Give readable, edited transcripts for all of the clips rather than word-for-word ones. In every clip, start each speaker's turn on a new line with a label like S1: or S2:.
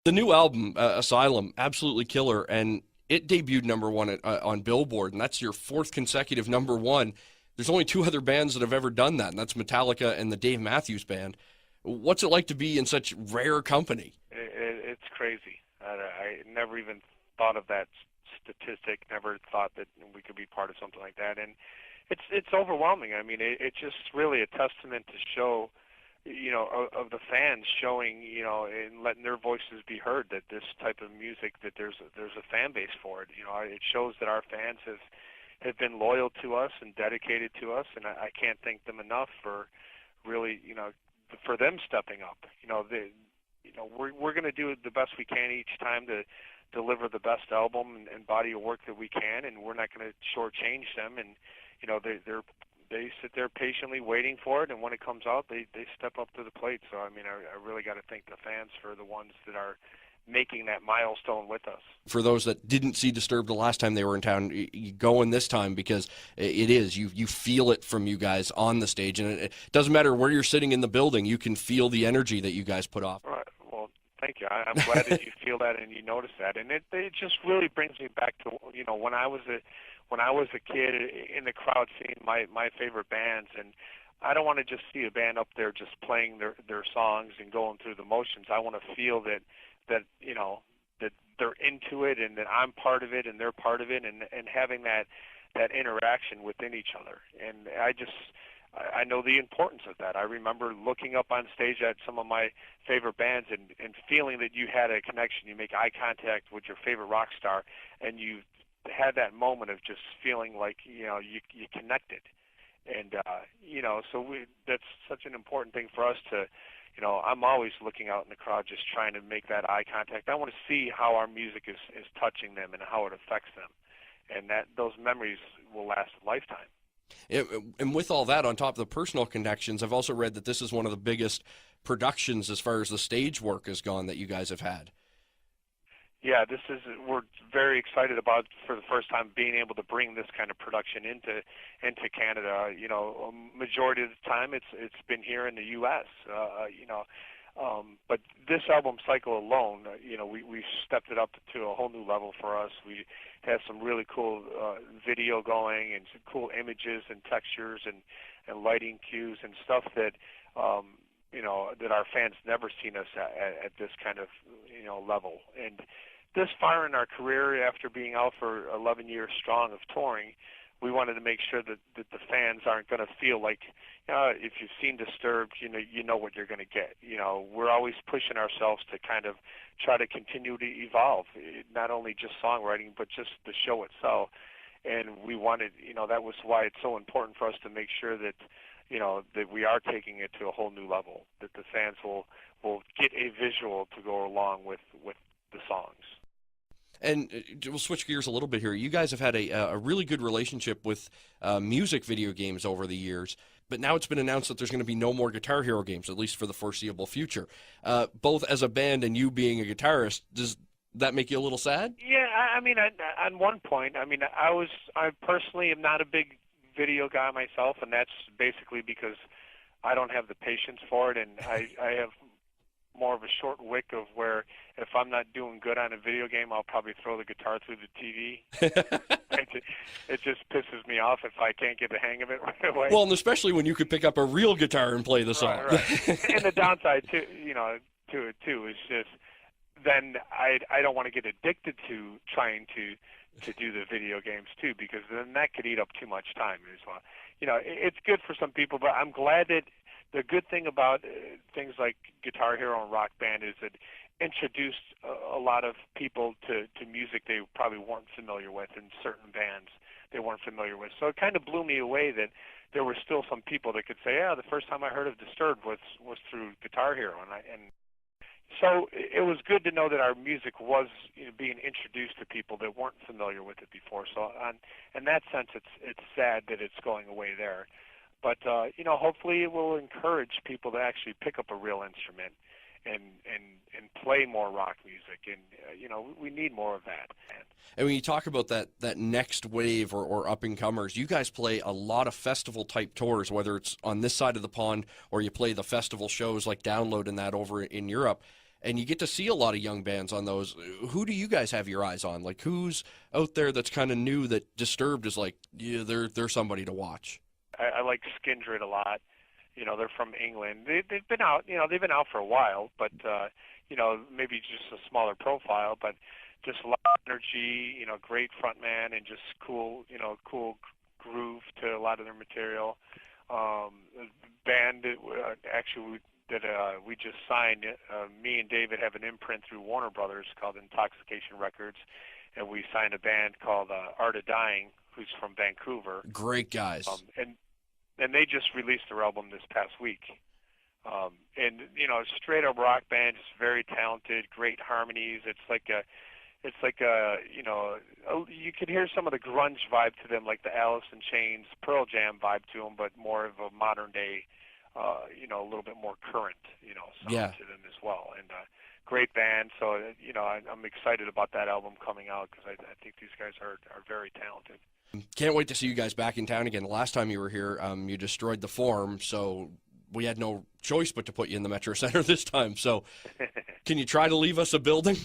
S1: The new album, Asylum, absolutely killer, and it debuted number one on Billboard, and that's your fourth consecutive number one. There's only two other bands that have ever done that, and that's Metallica and the Dave Matthews Band. What's it like to be in such rare company?
S2: It's crazy. I never even thought of that statistic. Never thought that we could be part of something like that, and it's overwhelming. I mean, it's just really a testament to show, of the fans showing, and letting their voices be heard that this type of music, that there's a fan base for it. It shows that our fans have been loyal to us and dedicated to us, and I can't thank them enough for really, for them stepping up. We're going to do the best we can each time to deliver the best album and body of work that we can, and we're not going to shortchange them. And they sit there patiently waiting for it, and when it comes out, they step up to the plate. So I mean, I really got to thank the fans for the ones that are making that milestone with us.
S1: For those that didn't see Disturbed the last time they were in town, you go in this time because it is you feel it from you guys on the stage, and it doesn't matter where you're sitting in the building, you can feel the energy that you guys put off.
S2: All right. Well, thank you. I'm glad that you feel that and you notice that, and it just really brings me back to when I was a kid in the crowd seeing my favorite bands, and I don't want to just see a band up there just playing their songs and going through the motions. I want to feel that that they're into it and that I'm part of it and they're part of it, and having that interaction within each other. And I know the importance of that. I remember looking up on stage at some of my favorite bands and feeling that you had a connection. You make eye contact with your favorite rock star, and you had that moment of just feeling like you connected. And that's such an important thing for us to. I'm always looking out in the crowd, just trying to make that eye contact. I want to see how our music is touching them and how it affects them, and that those memories will last a lifetime.
S1: And with all that, on top of the personal connections, I've also read that this is one of the biggest productions as far as the stage work has gone that you guys have had.
S2: Yeah, we're very excited about, for the first time, being able to bring this kind of production into Canada. A majority of the time it's been here in the U.S. But this album cycle alone, we've stepped it up to a whole new level for us. We have some really cool video going and some cool images and textures and lighting cues and stuff that that our fans never seen us at this kind of level. And this far in our career, after being out for 11 years strong of touring, we wanted to make sure that the fans aren't going to feel like, if you've seen Disturbed, you know what you're going to get. We're always pushing ourselves to kind of try to continue to evolve, not only just songwriting, but just the show itself. And we wanted, that was why it's so important for us to make sure that, that we are taking it to a whole new level, that the fans will get a visual to go along with the songs.
S1: And we'll switch gears a little bit here. You guys have had a really good relationship with music video games over the years, but now it's been announced that there's going to be no more Guitar Hero games, at least for the foreseeable future. Both as a band and you being a guitarist, does that make you a little sad?
S2: Yeah, I mean, on one point, I personally am not a big video guy myself, and that's basically because I don't have the patience for it, and I have more of a short wick of where if I'm not doing good on a video game, I'll probably throw the guitar through the TV. It just pisses me off if I can't get the hang of it right away.
S1: Well, and especially when you could pick up a real guitar and play the song.
S2: Right. And the downside to it too is just then I don't want to get addicted to trying to do the video games too, because then that could eat up too much time as well. It's good for some people, but I'm glad that the good thing about things like Guitar Hero and Rock Band is that introduced a lot of people to music they probably weren't familiar with, and certain bands they weren't familiar with. So it kind of blew me away that there were still some people that could say, yeah, the first time I heard of Disturbed was through Guitar Hero, and so it was good to know that our music was being introduced to people that weren't familiar with it before. So in that sense, it's sad that it's going away there. But hopefully it will encourage people to actually pick up a real instrument and play more rock music, and we need more of that.
S1: And when you talk about that next wave or up and comers, you guys play a lot of festival type tours, whether it's on this side of the pond or you play the festival shows like Download and that over in Europe. and you get to see a lot of young bands on those. Who do you guys have your eyes on? Like, who's out there that's kind of new that Disturbed is like, yeah, they're somebody to watch?
S2: I like Skindred a lot. You know, they're from England. They've been out. You know, they've been out for a while, but you know, maybe just a smaller profile, but just a lot of energy. You know, great frontman and just cool. You know, cool groove to a lot of their material. Band that, actually we just signed. Me and David have an imprint through Warner Brothers called Intoxication Records, and we signed a band called Art of Dying, who's from Vancouver.
S1: Great guys.
S2: And they just released their album this past week. And you know, straight up rock band, just very talented, great harmonies. It's like a you know, you could hear some of the grunge vibe to them, like the Alice in Chains, Pearl Jam vibe to them, but more of a modern day, you know, a little bit more current, you know, sound to them as well. And great band. So you know, I'm excited about that album coming out because I think these guys are very talented.
S1: Can't wait to see you guys back in town again. The last time you were here, you destroyed the Forum, so we had no choice but to put you in the Metro Center this time. So can you try to leave us a building?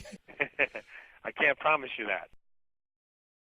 S2: I can't promise you that.